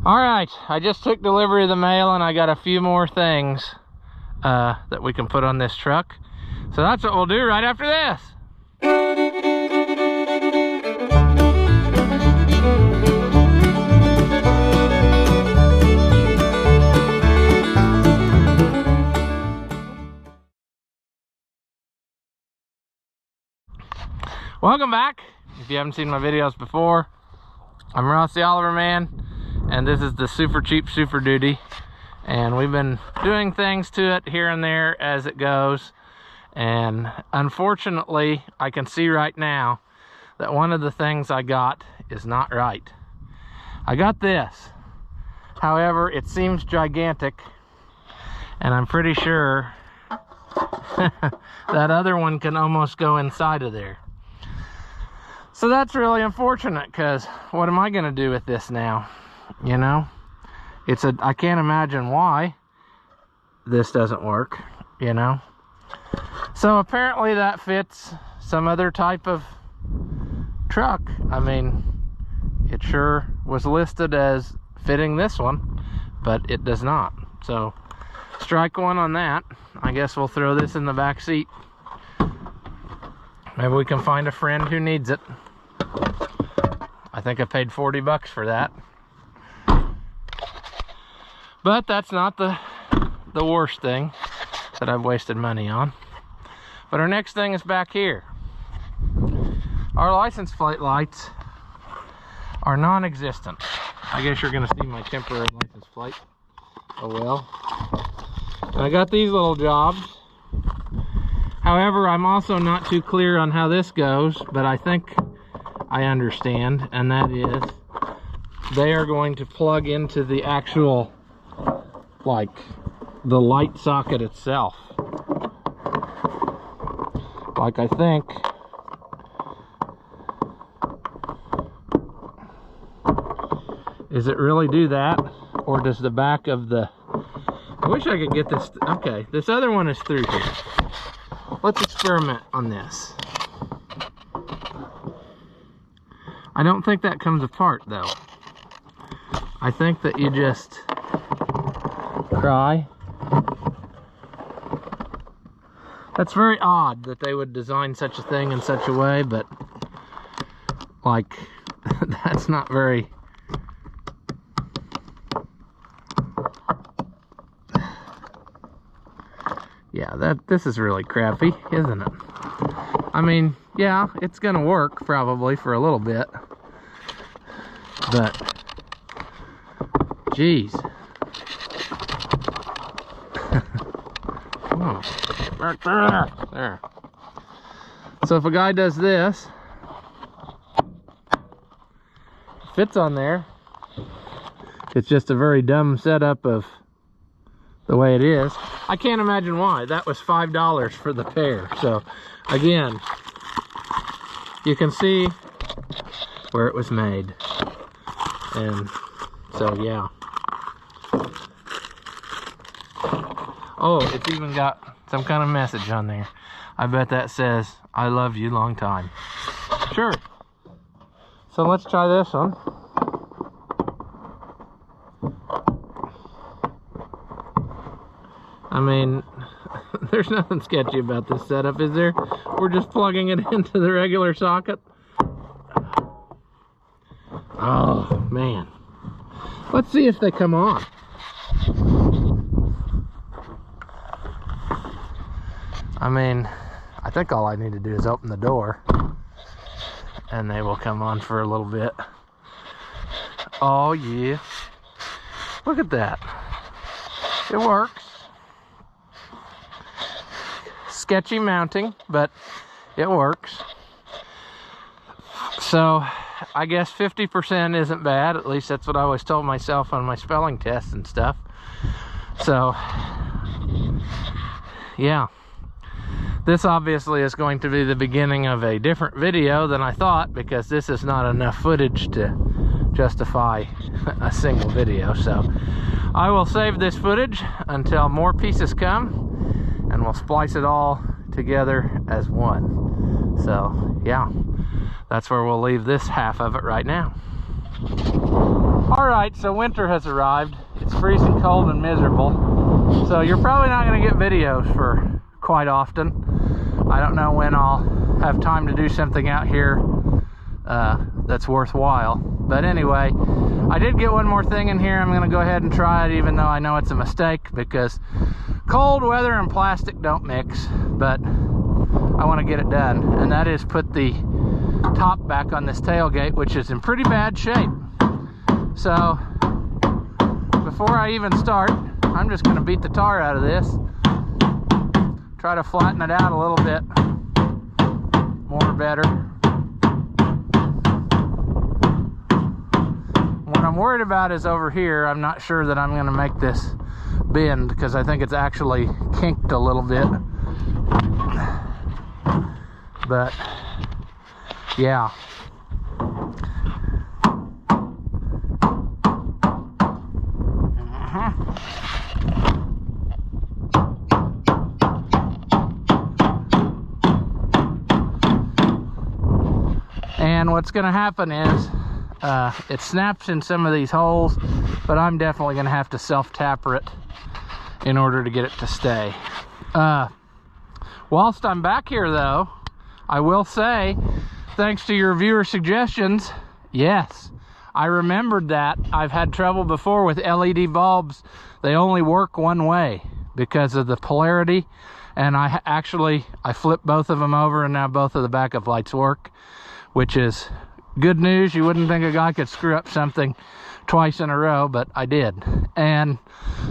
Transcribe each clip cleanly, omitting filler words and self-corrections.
All right, I just took delivery of the mail and I got a few more things that we can put on this truck. So that's what we'll do right after this. Welcome back. If you haven't seen my videos before, I'm Ross the Oliver Man, and this is the SuperCHEAP SuperDuty, and we've been doing things to it here and there as it goes. And unfortunately, I can see right now that one of the things I got is not right. I got this, however, it seems gigantic, and I'm pretty sure that other one can almost go inside of there. So that's really unfortunate, because what am I going to do with this now? You know, I can't imagine why this doesn't work, you know. So apparently that fits some other type of truck. I mean, it sure was listed as fitting this one, but it does not. So strike one on that. I guess we'll throw this in the back seat. Maybe we can find a friend who needs it. I think I paid 40 bucks for that. But that's not the worst thing that I've wasted money on. But our next thing is back here. Our license plate lights are non-existent. I guess you're gonna see my temporary license plate. Oh well. And I got these little jobs. However, I'm also not too clear on how this goes, but I think I understand, and that is they are going to plug into the actual, like, the light socket itself. Like, I think does it really do that, or does the back of the, I wish I could get this, okay, this other one is through here. Let's experiment on this. I don't think that comes apart though. I think that you just pry. That's very odd that they would design such a thing in such a way, but like, that's not very, yeah, this is really crappy, isn't it? I mean, yeah, it's gonna work probably for a little bit, but geez. Oh, back there. So if a guy does this, fits on there, it's just a very dumb setup of the way it is. I can't imagine why. That was $5 for the pair. So again, you can see where it was made. And so yeah. Oh, it's even got some kind of message on there. I bet that says, "I love you, long time." Sure. So let's try this one. I mean, there's nothing sketchy about this setup, is there? We're just plugging it into the regular socket. Oh, man. Let's see if they come on. I mean, I think all I need to do is open the door and they will come on for a little bit. Oh, yeah. Look at that. It works. Sketchy mounting, but it works. So I guess 50% isn't bad. At least that's what I always told myself on my spelling tests and stuff. So yeah, this obviously is going to be the beginning of a different video than I thought, because this is not enough footage to justify a single video. So I will save this footage until more pieces come, and we'll splice it all together as one. So yeah, that's where we'll leave this half of it right now. Alright, so winter has arrived. It's freezing cold and miserable. So you're probably not going to get videos for quite often. I don't know when I'll have time to do something out here that's worthwhile. But anyway, I did get one more thing in here. I'm going to go ahead and try it, even though I know it's a mistake, because cold weather and plastic don't mix. But I want to get it done, and that is put the top back on this tailgate, which is in pretty bad shape. So before I even start, I'm just going to beat the tar out of this, try to flatten it out a little bit more better. What I'm worried about is over here. I'm not sure that I'm going to make this bend, because I think it's actually kinked a little bit. But yeah. And what's going to happen is it snaps in some of these holes, but I'm definitely going to have to self-tapper it in order to get it to stay. Whilst I'm back here though, I will say, thanks to your viewer suggestions, yes, I remembered that I've had trouble before with LED bulbs. They only work one way because of the polarity, and I flipped both of them over, and now both of the backup lights work, which is good news. You wouldn't think a guy could screw up something twice in a row, but I did. And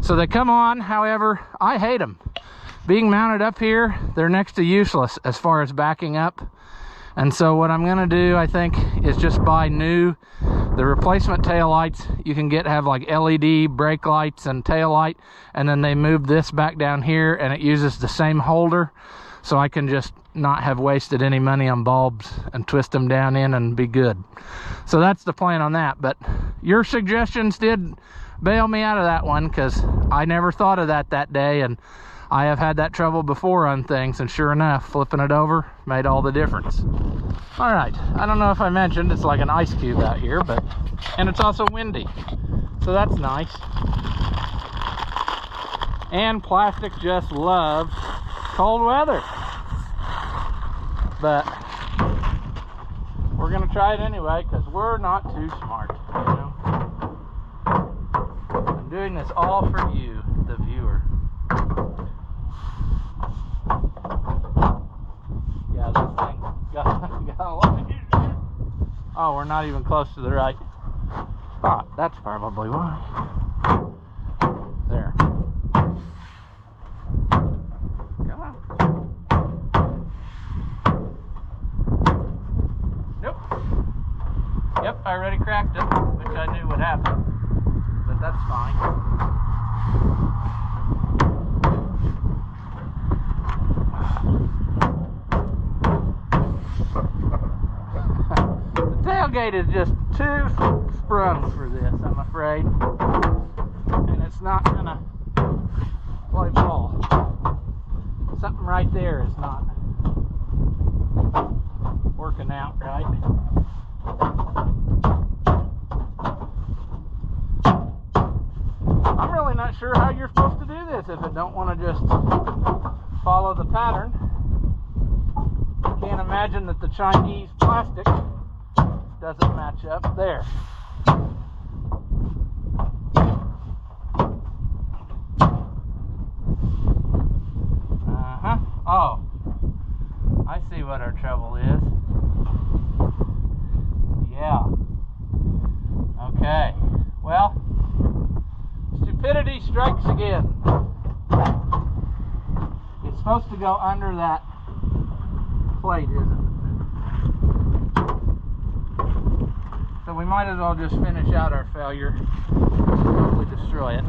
so they come on. However, I hate them. Being mounted up here, they're next to useless as far as backing up. And so what I'm gonna do, I think, is just buy the replacement tail lights you can have like LED brake lights and tail light, and then they move this back down here and it uses the same holder, so I can just not have wasted any money on bulbs and twist them down in and be good. So that's the plan on that. But your suggestions did bail me out of that one, because I never thought of that day, and I have had that trouble before on things, and sure enough, flipping it over made all the difference. All right, I don't know if I mentioned, it's like an ice cube out here, and it's also windy, so that's nice. And plastic just loves cold weather. But we're gonna try it anyway, because we're not too smart, you know? I'm doing this all for you, the viewer. Yeah, this thing got a lot of juice. Oh, we're not even close to the right spot. That's probably why. There. Come on. Nope. Yep, I already cracked it, which I knew would happen. But that's fine. The tailgate is just too sprung for this, I'm afraid. And it's not gonna play ball. Something right there is not working out right. I'm really not sure how you're supposed to do this if it don't want to just follow the pattern. I can't imagine that the Chinese plastic doesn't match up there. Oh, I see what our trouble is. Yeah. Okay. Well, stupidity strikes again. It's supposed to go under that plate, isn't it? So we might as well just finish out our failure, hopefully destroy it.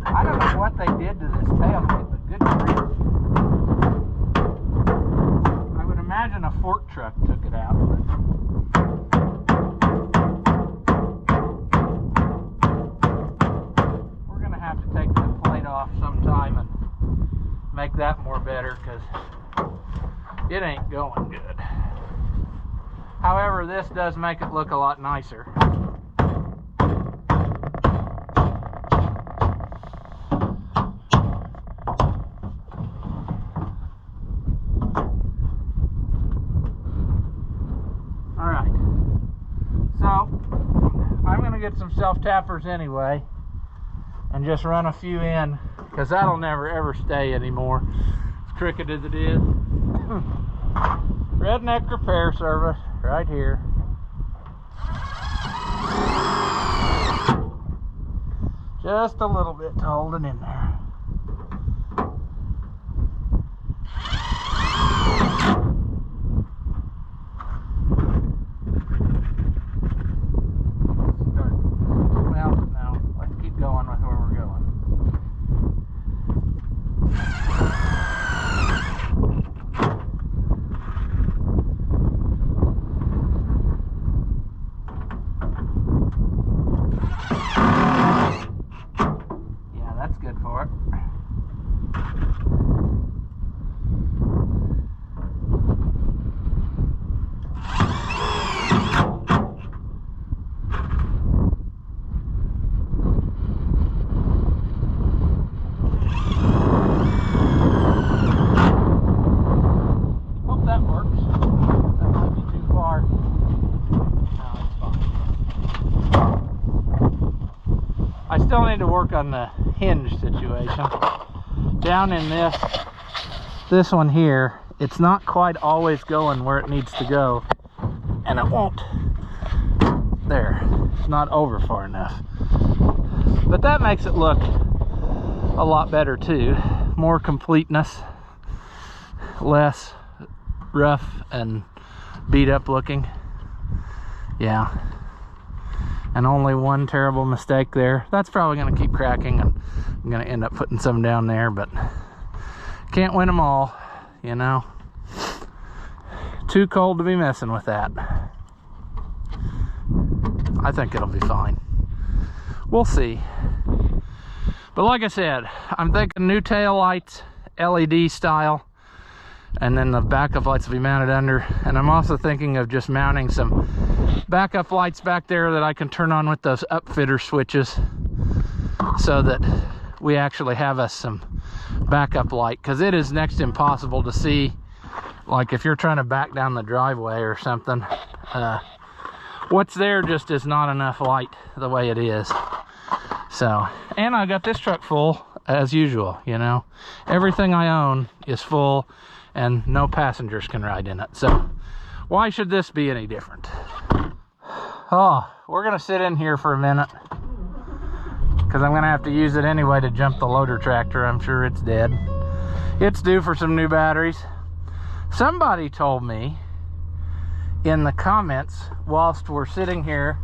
I don't know what they did to this tailgate, but good grief. I would imagine a fork truck took it out. We're going to have to take the plate off sometime and make that more better, because it ain't going good. However, this does make it look a lot nicer. Alright, so I'm going to get some self-tappers anyway and just run a few in, because that'll never ever stay anymore, as crooked as it is. Redneck repair service right here. Just a little bit to hold it in there. I still need to work on the hinge situation. Down in this one here, it's not quite always going where it needs to go, and it won't. There, it's not over far enough. But that makes it look a lot better too. More completeness, less rough and beat up looking. Yeah. And only one terrible mistake there. That's probably going to keep cracking, and I'm going to end up putting some down there, but can't win them all, you know. Too cold to be messing with that. I think it'll be fine. We'll see. But like I said, I'm thinking new tail lights, LED style, and then the backup lights will be mounted under. And I'm also thinking of just mounting some backup lights back there that I can turn on with those upfitter switches, so that we actually have us some backup light, because it is next to impossible to see, like if you're trying to back down the driveway or something. What's there just is not enough light the way it is. So, and I got this truck full as usual, you know. Everything I own is full and no passengers can ride in it. So why should this be any different? Oh, we're gonna sit in here for a minute, because I'm gonna have to use it anyway to jump the loader tractor. I'm sure it's dead. It's due for some new batteries. Somebody told me in the comments whilst we're sitting here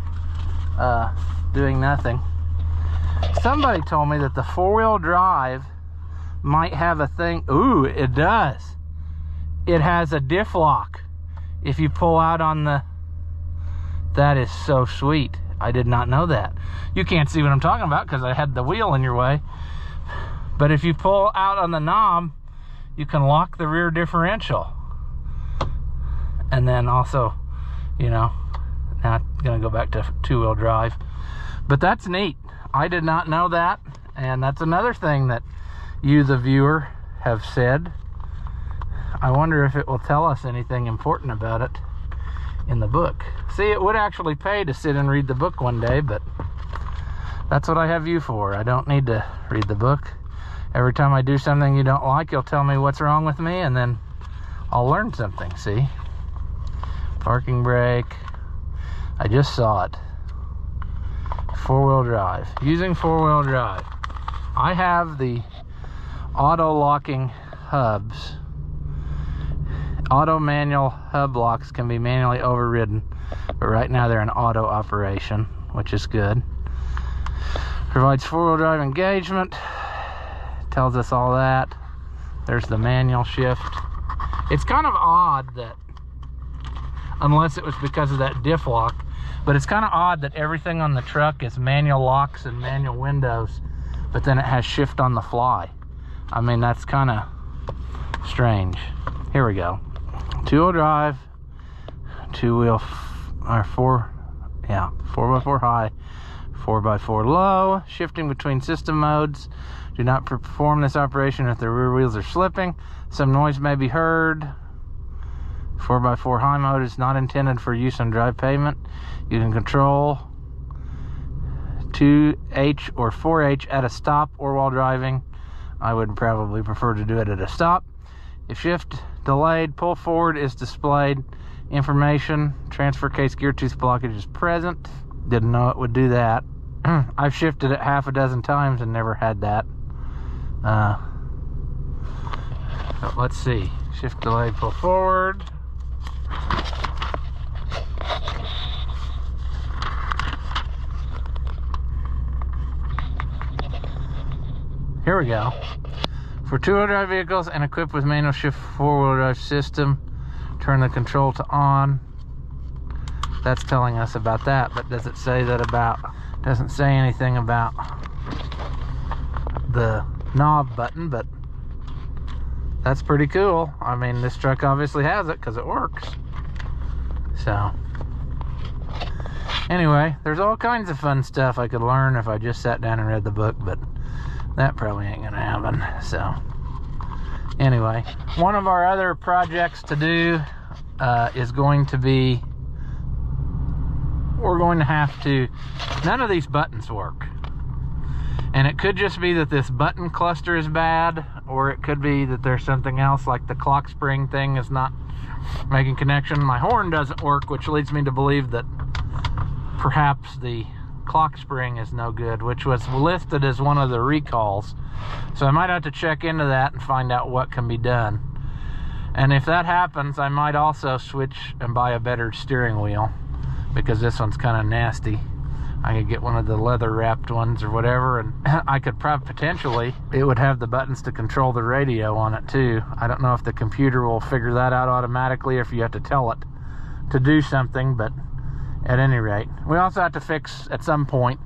doing nothing, somebody told me that the four-wheel drive might have a thing. Ooh, it does. It has a diff lock if you pull out on the... That is so sweet. I did not know that. You can't see what I'm talking about because I had the wheel in your way. But if you pull out on the knob, you can lock the rear differential. And then also, you know, now I'm gonna go back to two-wheel drive. But that's neat. I did not know that. And that's another thing that you, the viewer, have said. I wonder if it will tell us anything important about it in the book. See, it would actually pay to sit and read the book one day, but that's what I have you for. I don't need to read the book. Every time I do something you don't like, you'll tell me what's wrong with me, and then I'll learn something. See? Parking brake. I just saw it. Four-wheel drive. Using four-wheel drive. I have the auto locking hubs. Auto manual hub locks can be manually overridden, but right now they're in auto operation, which is good. Provides four-wheel drive engagement. Tells us all that. There's the manual shift. It's kind of odd that, unless it was because of that diff lock, but it's kind of odd that everything on the truck is manual locks and manual windows, but then it has shift on the fly. I mean, that's kind of strange. Here we go. Two-wheel drive, 2-wheel, or 4x4 high, 4x4 low, shifting between system modes. Do not perform this operation if the rear wheels are slipping. Some noise may be heard. 4x4 high mode is not intended for use on dry pavement. You can control 2H or 4H at a stop or while driving. I would probably prefer to do it at a stop. If shift delayed, pull forward is displayed. Information, transfer case gear tooth blockage is present. Didn't know it would do that. I've shifted it half a dozen times and never had that. But let's see. Shift delayed, pull forward. Here we go. For two-wheel drive vehicles and equipped with manual shift four-wheel drive system, turn the control to on. That's telling us about that, but does it say that about, doesn't say anything about the knob button, but that's pretty cool. I mean, this truck obviously has it because it works. So anyway, there's all kinds of fun stuff I could learn if I just sat down and read the book, but that probably ain't gonna happen. So anyway, one of our other projects to do is going to be, we're going to have to, none of these buttons work. And it could just be that this button cluster is bad, or it could be that there's something else, like the clock spring thing is not making connection. My horn doesn't work, which leads me to believe that perhaps the clock spring is no good, which was listed as one of the recalls. So I might have to check into that and find out what can be done. And if that happens, I might also switch and buy a better steering wheel, because this one's kind of nasty. I could get one of the leather wrapped ones or whatever, and I could probably potentially, it would have the buttons to control the radio on it too. I don't know if the computer will figure that out automatically or if you have to tell it to do something, but at any rate, we also have to fix at some point,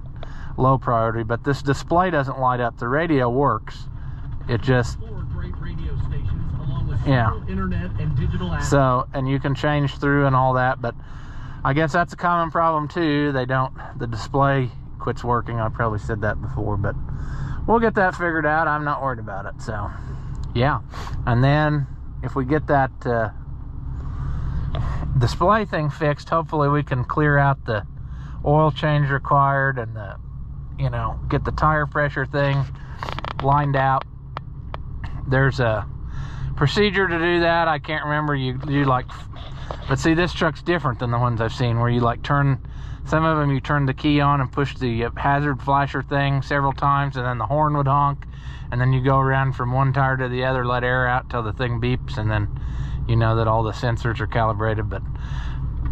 low priority, but this display doesn't light up. The radio works. It just, great radio stations, along with internet and digital apps. So, and you can change through and all that, but I guess that's a common problem too. The display quits working. I probably said that before, but we'll get that figured out. I'm not worried about it. So yeah, and then if we get that display thing fixed, hopefully we can clear out the oil change required and the, you know, get the tire pressure thing lined out. There's a procedure to do that. I can't remember. You like, but see, this truck's different than the ones I've seen, where you like turn, some of them you turn the key on and push the hazard flasher thing several times, and then the horn would honk, and then you go around from one tire to the other, let air out till the thing beeps, and then you know that all the sensors are calibrated. But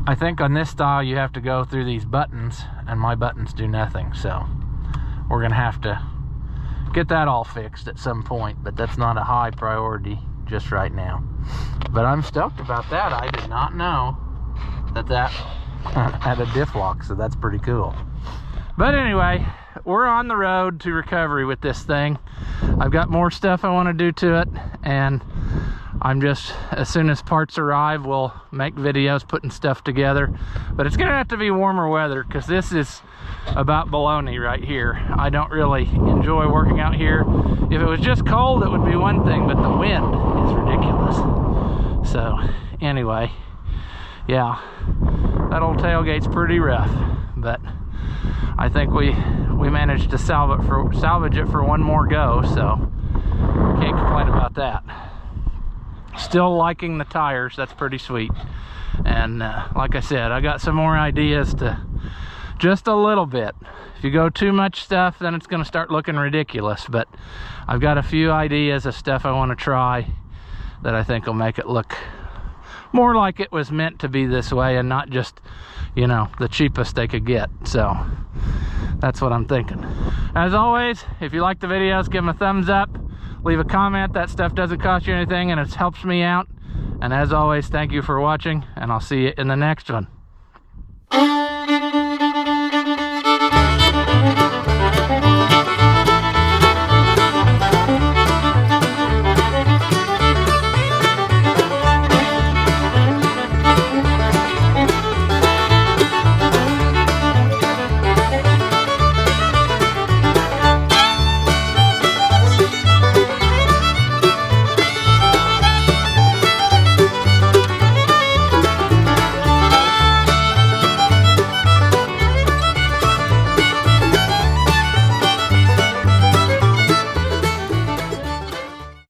I think on this style you have to go through these buttons, and my buttons do nothing, so we're gonna have to get that all fixed at some point, but that's not a high priority just right now. But I'm stoked about that. I did not know that had a diff lock, so that's pretty cool. But anyway, we're on the road to recovery with this thing. I've got more stuff I want to do to it, and I'm just, as soon as parts arrive, we'll make videos putting stuff together. But it's gonna have to be warmer weather, because this is about baloney right here. I don't really enjoy working out here. If it was just cold, it would be one thing, but the wind is ridiculous. So anyway, yeah, that old tailgate's pretty rough, but I think we managed to salvage it for one more go, so can't complain about that. Still liking the tires. That's pretty sweet. And like I said, I got some more ideas to, just a little bit. If you go too much stuff, then it's going to start looking ridiculous, but I've got a few ideas of stuff I want to try that I think will make it look more like it was meant to be this way, and not just, you know, the cheapest they could get. So that's what I'm thinking. As always, if you like the videos, give them a thumbs up, leave a comment. That stuff doesn't cost you anything, and it helps me out. And as always, thank you for watching, and I'll see you in the next one.